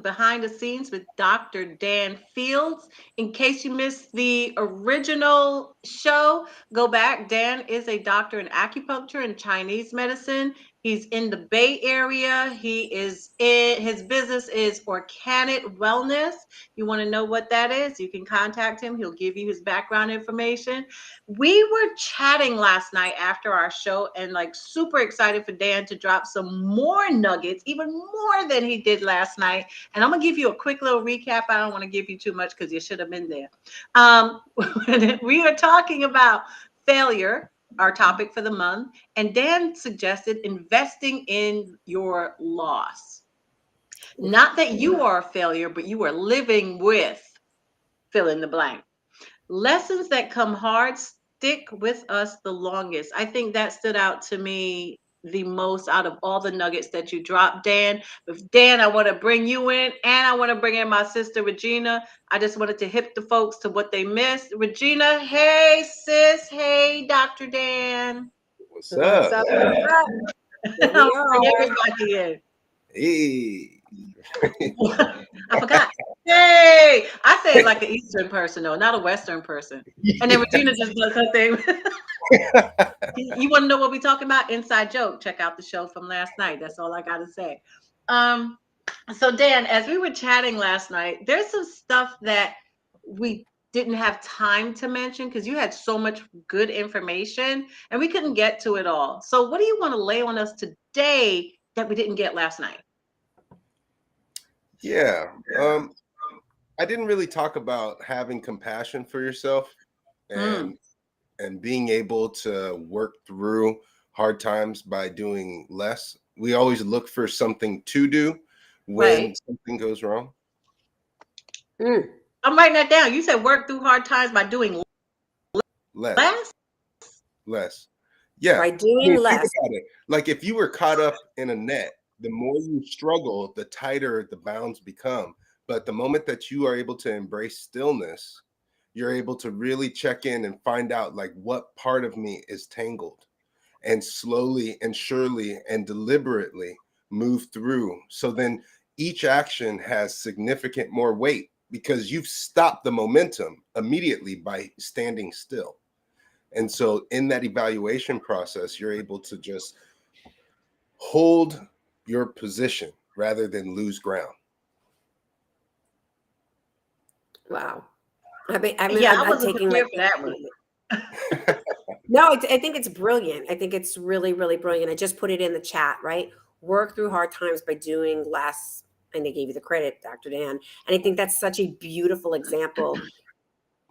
Behind the Scenes with Dr. Dan Fields. In case you missed the original show, go back. Dan is a doctor in acupuncture and Chinese medicine. He's in the Bay Area. His business is Orcanit Wellness. You want to know what that is? You can contact him. He'll give you his background information. We were chatting last night after our show and like super excited for Dan to drop some more nuggets, even more than he did last night. And I'm gonna give you a quick little recap. I don't want to give you too much because you should have been there. We were talking about failure, our topic for the month, and Dan suggested investing in your loss. Not that you are a failure, but you are living with fill in the blank. Lessons that come hard stick with us the longest. I think that stood out to me the most out of all the nuggets that you dropped, Dan. With Dan, I want to bring you in and I want to bring in my sister, Regina. I just wanted to hip the folks to what they missed. Regina, hey, sis. Hey, Dr. Dan. What's What's up? up? What's up? Here we I'll bring are. everybody in. Hey. I forgot. Hey, I say it like an Eastern person, though, not a Western person. And then Regina just does her thing. You want to know what we're talking about? Inside joke. Check out the show from last night. That's all I got to say. Um, so Dan, as we were chatting last night, there's some stuff that we didn't have time to mention because you had so much good information and we couldn't get to it all. So what do you want to lay on us today that we didn't get last night? Yeah. I didn't really talk about having compassion for yourself Mm, and being able to work through hard times by doing less. We always look for something to do when right. something goes wrong. Mm, I'm writing that down. You said work through hard times by doing Less, less. less. Yeah. by I doing mean, think less. about it. Like if you were caught up in a net, the more you struggle, the tighter the bounds become. But the moment that you are able to embrace stillness, you're able to really check in and find out like what part of me is tangled and slowly and surely and deliberately move through. So then each action has significant more weight because you've stopped the momentum immediately by standing still. And so in that evaluation process, you're able to just hold your position rather than lose ground. Wow. I mean, Yeah, I I'm wasn't taking like, prepared for that one. no, I think it's brilliant. I think it's really, really brilliant. I just put it in the chat, right? Work through hard times by doing less. And they gave you the credit, Dr. Dan. And I think that's such a beautiful example,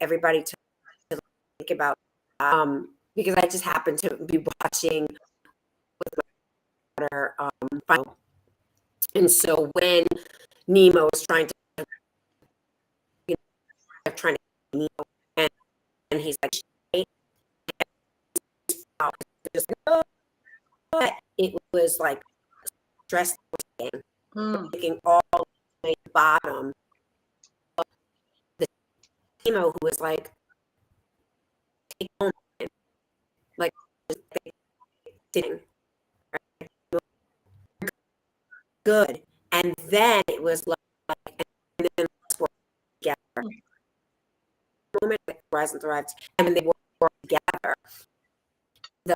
everybody to think about. Because I just happened to be watching with my daughter, Final. And so when Nemo was trying to Nemo, and, and he's like, "Hey," just it was like stress Mm, taking all the way to the bottom of the Nemo who was like, take home, like sitting, right? Good. And then it was like, and then let's work together. Moment like rise and thrive, and when they work together, the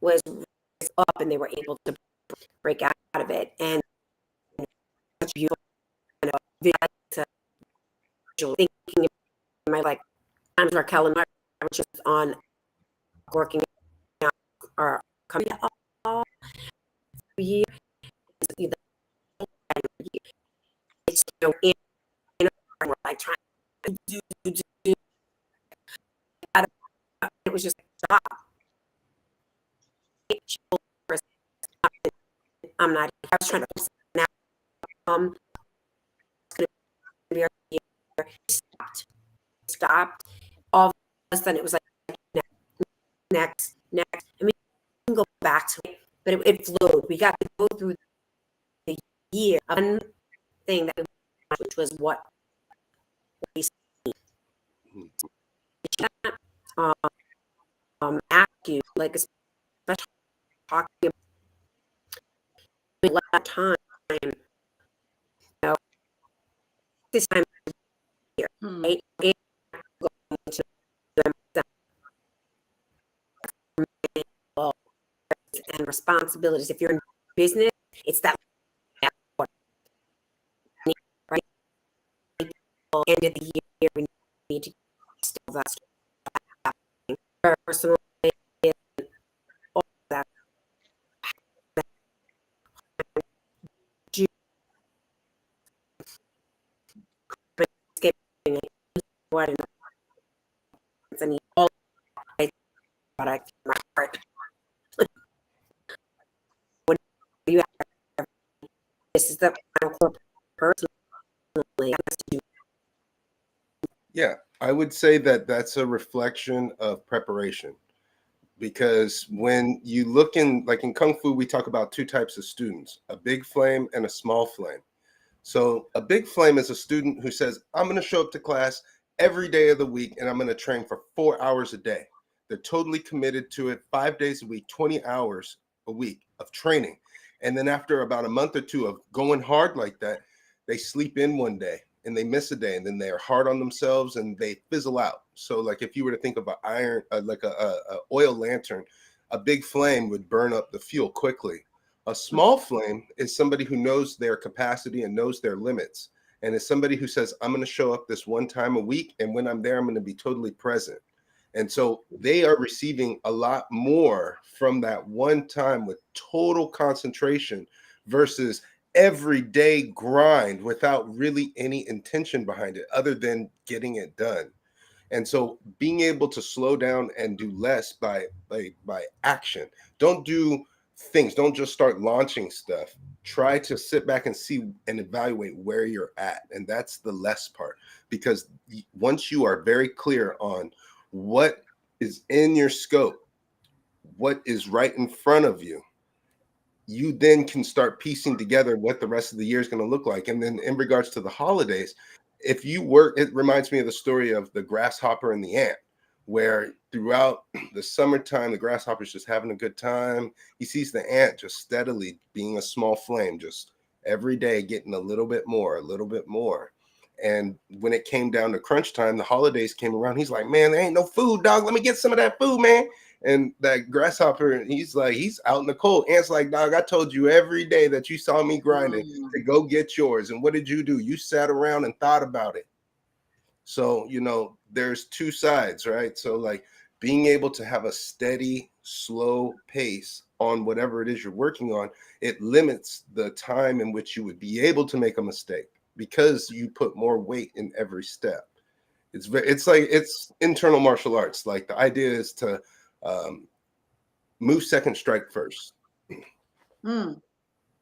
was up, and they were able to break out of it. And such beautiful, to visual thinking in my like times Raquel and I were just on working out or coming all year. It's in we're like trying to do. It was just stop. I'm not. I was trying to now. It's gonna be our year. Stopped. All of a sudden, it was like next. I mean, we can go back to it, but it flowed. We got to go through the year. One thing that we watched, which was what we see. Ask you like especially talking about a lot of time, you know, this time of year, Hmm. right? And going to and responsibilities. If you're in business, it's that right end of the year we need to still that's personal all that Thanksgiving what and I need all product in my heart. What do you have? This is the final core personally. Yeah, I would say that that's a reflection of preparation, because when you look in, like in Kung Fu, we talk about two types of students, a big flame and a small flame. So a big flame is a student who says, I'm going to show up to class every day of the week and I'm going to train for 4 hours a day. They're totally committed to it, 5 days a week, 20 hours a week of training. And then after about a month or two of going hard like that, they sleep in one day and they miss a day, and then they're hard on themselves and they fizzle out. So like if you were to think of an iron, like a oil lantern, a big flame would burn up the fuel quickly. A small flame is somebody who knows their capacity and knows their limits, and is somebody who says, I'm going to show up this one time a week, and when I'm there, I'm going to be totally present. And so they are receiving a lot more from that one time with total concentration versus everyday grind without really any intention behind it other than getting it done. And so being able to slow down and do less by action. Don't do things, don't just start launching stuff. Try to sit back and see and evaluate where you're at. And that's the less part, because once you are very clear on what is in your scope, what is right in front of you, you then can start piecing together what the rest of the year is going to look like. And then in regards to the holidays, if you work, it reminds me of the story of the grasshopper and the ant, where throughout the summertime, the grasshopper's just having a good time. He sees the ant just steadily being a small flame, just every day getting a little bit more, a little bit more. And when it came down to crunch time, the holidays came around. He's like, man, there ain't no food, dog. Let me get some of that food, man. And that grasshopper, he's like, he's out in the cold. Ant's like, dog, I told you every day that you saw me grinding to go get yours. And what did you do? You sat around and thought about it. So, there's two sides, right? So like being able to have a steady, slow pace on whatever it is you're working on, it limits the time in which you would be able to make a mistake because you put more weight in every step. It's internal martial arts. Like the idea is to move second, strike first. Mm.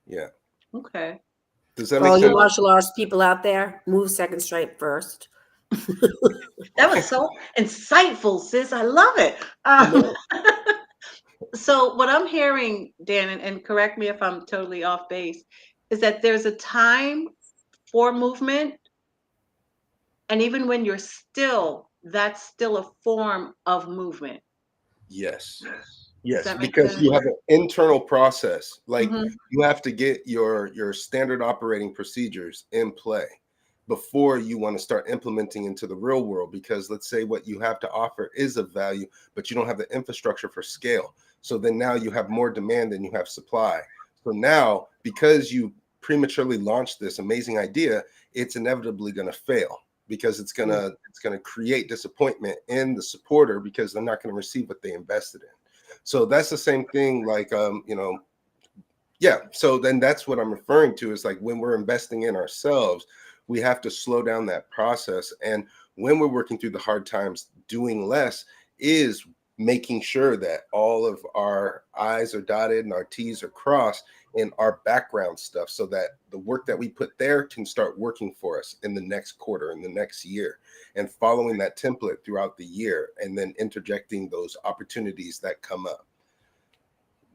Yeah. Okay. Does that For make all you sense? martial arts people out there, move second strike first. That was so insightful, sis. I love it. No. So what I'm hearing, Dan, and correct me if I'm totally off base, is that there's a time for movement, and even when you're still, that's still a form of movement. Yes. Does Yes, that make because sense? you have an internal process. Like Hmm. you have to get your standard operating procedures in play before you want to start implementing into the real world. Because let's say what you have to offer is of value, but you don't have the infrastructure for scale. So then now you have more demand than you have supply. So now, because you prematurely launched this amazing idea, it's inevitably going to fail because it's gonna create disappointment in the supporter because they're not going to receive what they invested in. So that's the same thing, like, yeah. So then that's what I'm referring to is like when we're investing in ourselves, we have to slow down that process. And when we're working through the hard times, doing less is making sure that all of our I's are dotted and our T's are crossed in our background stuff so that the work that we put there can start working for us in the next quarter, in the next year, and following that template throughout the year and then interjecting those opportunities that come up.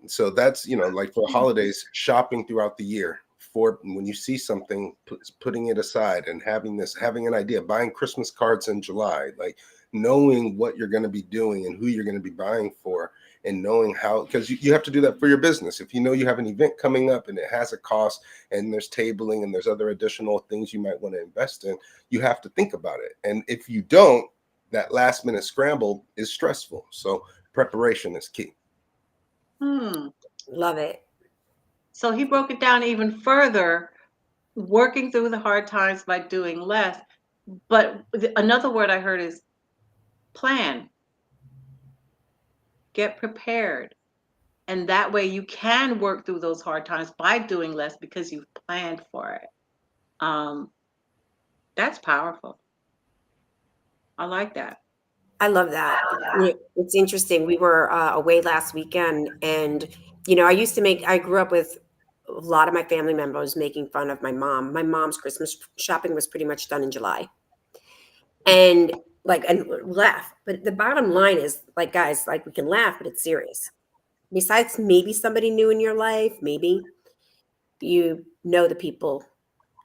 So that's, like for holidays, shopping throughout the year for when you see something, putting it aside and having an idea, buying Christmas cards in July, like knowing what you're going to be doing and who you're going to be buying for, and knowing how, because you have to do that for your business. If you know you have an event coming up and it has a cost and there's tabling and there's other additional things you might want to invest in, you have to think about it. And if you don't, that last minute scramble is stressful. So preparation is key. Hmm. Love it. So he broke it down even further, working through the hard times by doing less. But another word I heard is plan, get prepared. And that way you can work through those hard times by doing less because you've planned for it. Um, that's powerful. I like that. I love that. It's interesting. We were away last weekend, and I grew up with a lot of my family members making fun of my mom. My mom's Christmas shopping was pretty much done in July, and and laugh. But the bottom line is, like, guys, like, we can laugh, but it's serious. Besides, maybe somebody new in your life, maybe you know the people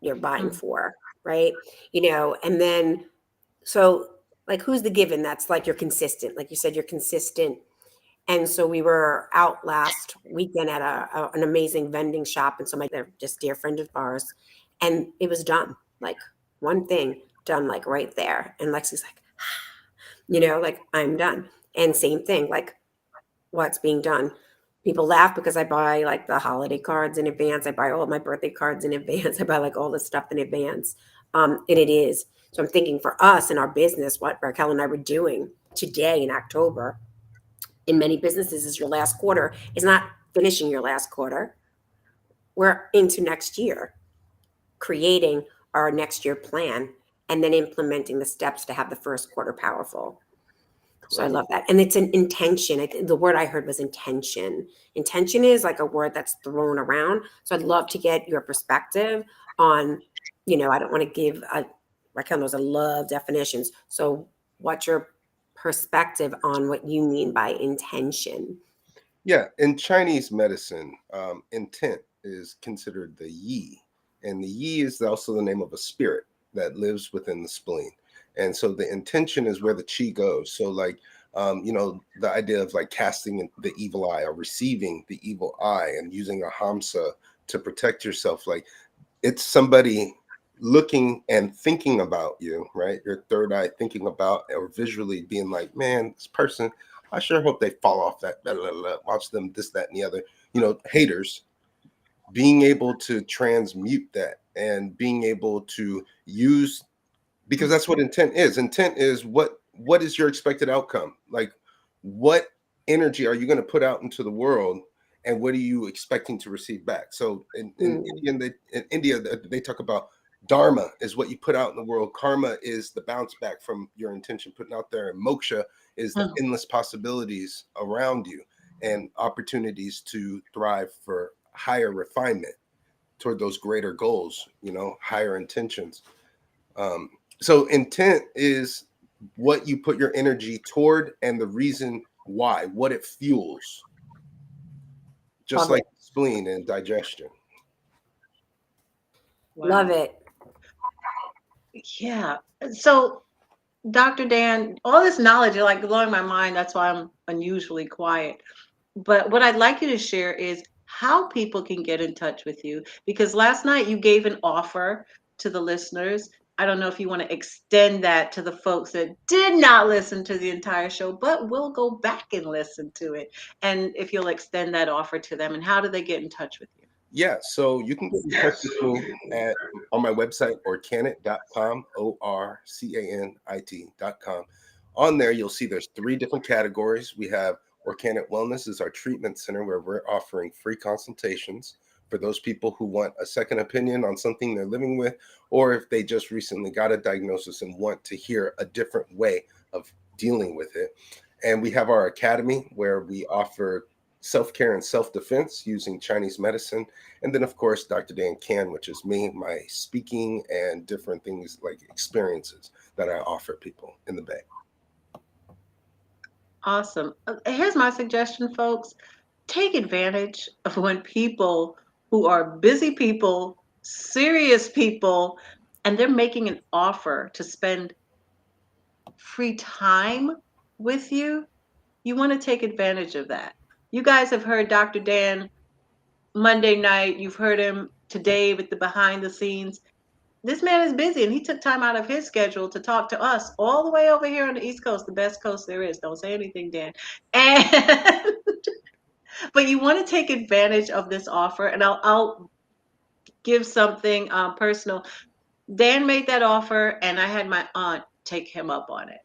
you're buying Mm, for, right? And then so, like, who's the given? That's like, you're consistent. Like you said, you're consistent. And so we were out last weekend at an amazing vending shop. And so they're just dear friend of ours. And it was done. Like, one thing done, like, right there. And Lexi's like, like, I'm done. And same thing, like, what's being done. People laugh because I buy, like, the holiday cards in advance. I buy all my birthday cards in advance. I buy, like, all this stuff in advance. And it is. So I'm thinking, for us in our business, what Raquel and I were doing today in October, in many businesses, is your last quarter is not finishing your last quarter. We're into next year, creating our next year plan, and then implementing the steps to have the first quarter powerful. So I Correct. love that. And it's an intention. The word I heard was intention. Intention is like a word that's thrown around. So I'd love to get your perspective on, I don't want to give Raquel knows I love definitions. So what's your perspective on what you mean by intention? Yeah, in Chinese medicine, intent is considered the yi, and the yi is also the name of a spirit that lives within the spleen. And so the intention is where the chi goes. So, like, the idea of like casting the evil eye or receiving the evil eye and using a hamsa to protect yourself, like, it's somebody looking and thinking about you, right? Your third eye thinking about or visually being like, man, this person, I sure hope they fall off that, blah, blah, blah. Watch them, this, that, and the other, haters, being able to transmute that and being able to use, because that's what intent is. Intent is what is your expected outcome? Like, what energy are you going to put out into the world, and what are you expecting to receive back? So Mm, in India, they talk about dharma is what you put out in the world. Karma is the bounce back from your intention putting out there, and moksha is the mm. endless possibilities around you and opportunities to thrive for higher refinement toward those greater goals, higher intentions. um, so intent is what you put your energy toward and the reason why, what it fuels, just love like it. spleen and digestion. Love Wow. it. Yeah. So, Dr. Dan, all this knowledge is like blowing my mind. That's why I'm unusually quiet. But what I'd like you to share is how people can get in touch with you. Because last night you gave an offer to the listeners. I don't know if you want to extend that to the folks that did not listen to the entire show, but will go back and listen to it. And if you'll extend that offer to them, and how do they get in touch with you? Yeah, so you can get in touch with me at on my website, orcanit.com, ORCANIT.com. On there, you'll see there's 3 different categories. We have Orcanit Wellness is our treatment center where we're offering free consultations for those people who want a second opinion on something they're living with, or if they just recently got a diagnosis and want to hear a different way of dealing with it. And we have our academy where we offer self-care and self-defense using Chinese medicine. And then, of course, Dr. Dan Can, which is me, my speaking and different things like experiences that I offer people in the Bay. Awesome. Here's my suggestion, folks. Take advantage of when people who are busy people, serious people, and they're making an offer to spend free time with you. You want to take advantage of that. You guys have heard Dr. Dan Monday night. You've heard him today with the behind the scenes. This man is busy and he took time out of his schedule to talk to us all the way over here on the East Coast, the best coast there is. Don't say anything, Dan. And but you want to take advantage of this offer, and I'll give something personal. Dan made that offer, and I had my aunt take him up on it.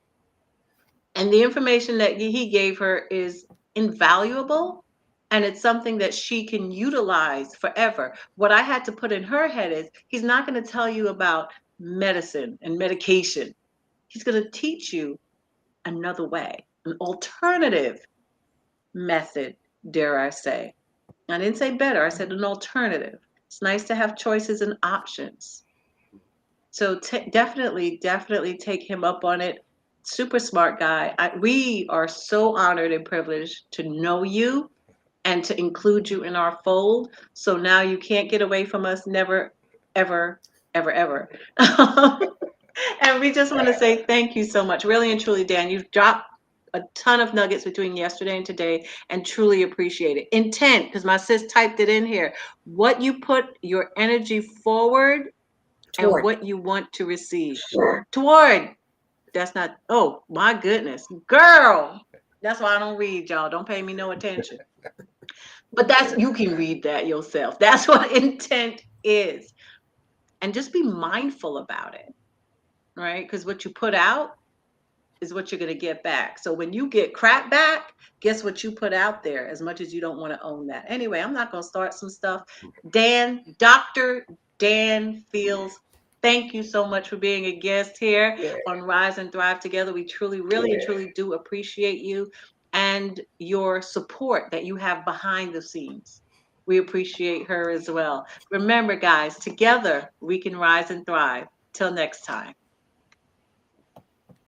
And the information that he gave her is invaluable, and it's something that she can utilize forever. What I had to put in her head is he's not going to tell you about medicine and medication. He's going to teach you another way, an alternative method, dare I say. I didn't say better, I said an alternative. It's nice to have choices and options. So definitely take him up on it. Super smart guy. We are so honored and privileged to know you and to include you in our fold. So now you can't get away from us, never, ever, ever, ever. And we just want to say thank you so much. Really and truly, Dan, you've dropped a ton of nuggets between yesterday and today and truly appreciate it. Intent, because my sis typed it in here. What you put your energy forward and Toward. what you want to receive. Toward. That's not, oh my goodness. Girl. That's why I don't read, y'all. Don't pay me no attention. But that's, you can read that yourself. That's what intent is. And just be mindful about it, right? Because what you put out is what you're going to get back. So when you get crap back, guess what you put out there, as much as you don't want to own that. Anyway, I'm not going to start some stuff. Dan, Dr. Dan Fields, thank you so much for being a guest here Yeah. on Rise and Thrive Together. We truly, really, and truly do appreciate you and your support that you have behind the scenes. We appreciate her as well. Remember, guys, together we can rise and thrive. Till next time.